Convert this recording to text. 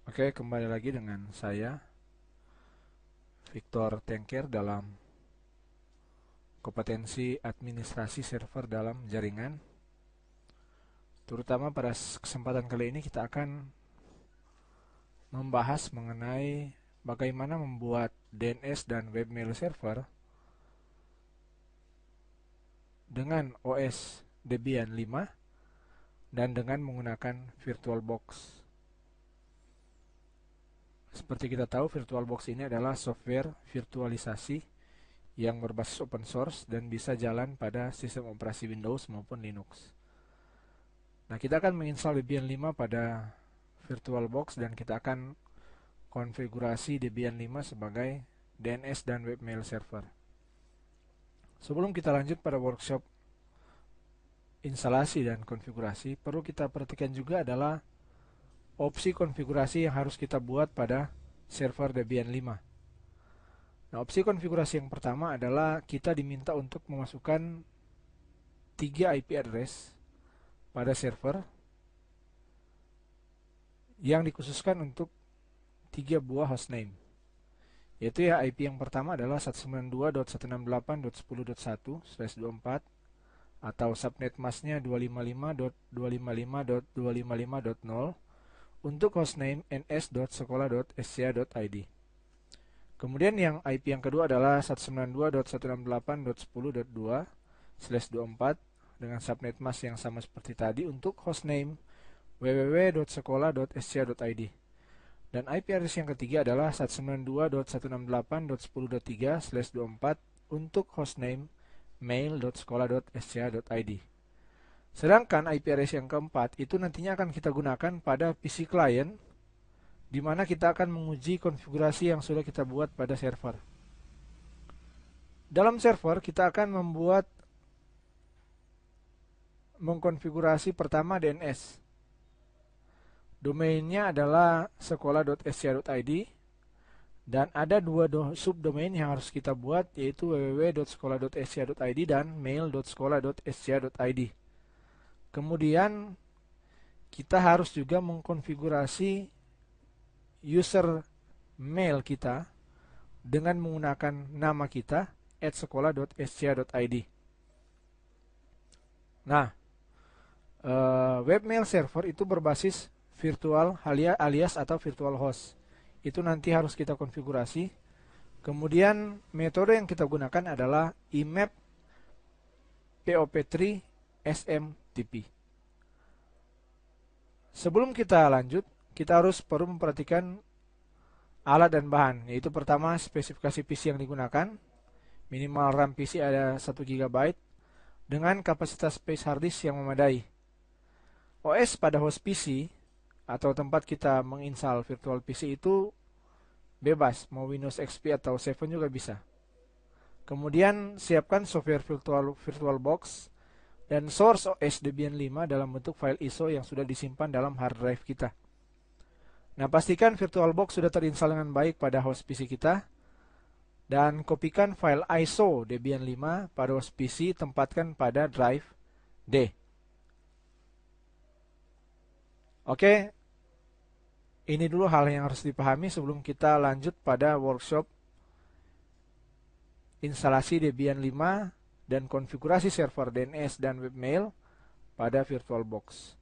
Oke, kembali lagi dengan saya, Victor Tengker, dalam kompetensi administrasi server dalam jaringan. Terutama pada kesempatan kali ini kita akan membahas mengenai bagaimana membuat DNS dan webmail server dengan OS Debian 5 dan dengan menggunakan VirtualBox. Seperti kita tahu, VirtualBox ini adalah software virtualisasi yang berbasis open source dan bisa jalan pada sistem operasi Windows maupun Linux. Nah, kita akan menginstal Debian 5 pada VirtualBox dan kita akan konfigurasi Debian 5 sebagai DNS dan webmail server. Sebelum kita lanjut pada workshop instalasi dan konfigurasi, perlu kita perhatikan juga adalah opsi konfigurasi yang harus kita buat pada server Debian 5. Nah, opsi konfigurasi yang pertama adalah kita diminta untuk memasukkan 3 IP address pada server yang dikhususkan untuk 3 buah hostname. Yaitu ya, IP yang pertama adalah 192.168.10.1/24 atau subnet masknya 255.255.255.0 untuk hostname ns.sekolah.sca.id. Kemudian yang IP yang kedua adalah 192.168.10.2/24 dengan subnet mask yang sama seperti tadi untuk hostname www.sekolah.sca.id. Dan IP address yang ketiga adalah 192.168.10.3/24 untuk hostname mail.sekolah.sca.id. Sedangkan IP address yang keempat itu nantinya akan kita gunakan pada PC client, di mana kita akan menguji konfigurasi yang sudah kita buat pada server. Dalam server kita akan mengkonfigurasi pertama DNS. Domainnya adalah sekolah.sca.id dan ada 2 subdomain yang harus kita buat, yaitu www.sekolah.sca.id dan mail.sekolah.sca.id. Kemudian kita harus juga mengkonfigurasi user mail kita dengan menggunakan nama kita @sekolah.sca.id. Nah, webmail server itu berbasis virtual alias atau virtual host. Itu nanti harus kita konfigurasi. Kemudian metode yang kita gunakan adalah IMAP POP3 SMTP. Sebelum kita lanjut, kita perlu memperhatikan alat dan bahan, yaitu pertama spesifikasi PC yang digunakan. Minimal RAM PC ada 1 GB dengan kapasitas space hard disk yang memadai. OS pada host PC atau tempat kita menginstal virtual PC itu bebas, mau Windows XP atau 7 juga bisa. Kemudian siapkan software VirtualBox dan source OS Debian 5 dalam bentuk file ISO yang sudah disimpan dalam hard drive kita. Nah, pastikan VirtualBox sudah terinstall dengan baik pada host PC kita dan kopikan file ISO Debian 5 pada host PC, tempatkan pada drive D. Oke, ini dulu hal yang harus dipahami sebelum kita lanjut pada workshop instalasi Debian 5 dan konfigurasi server DNS dan webmail pada VirtualBox.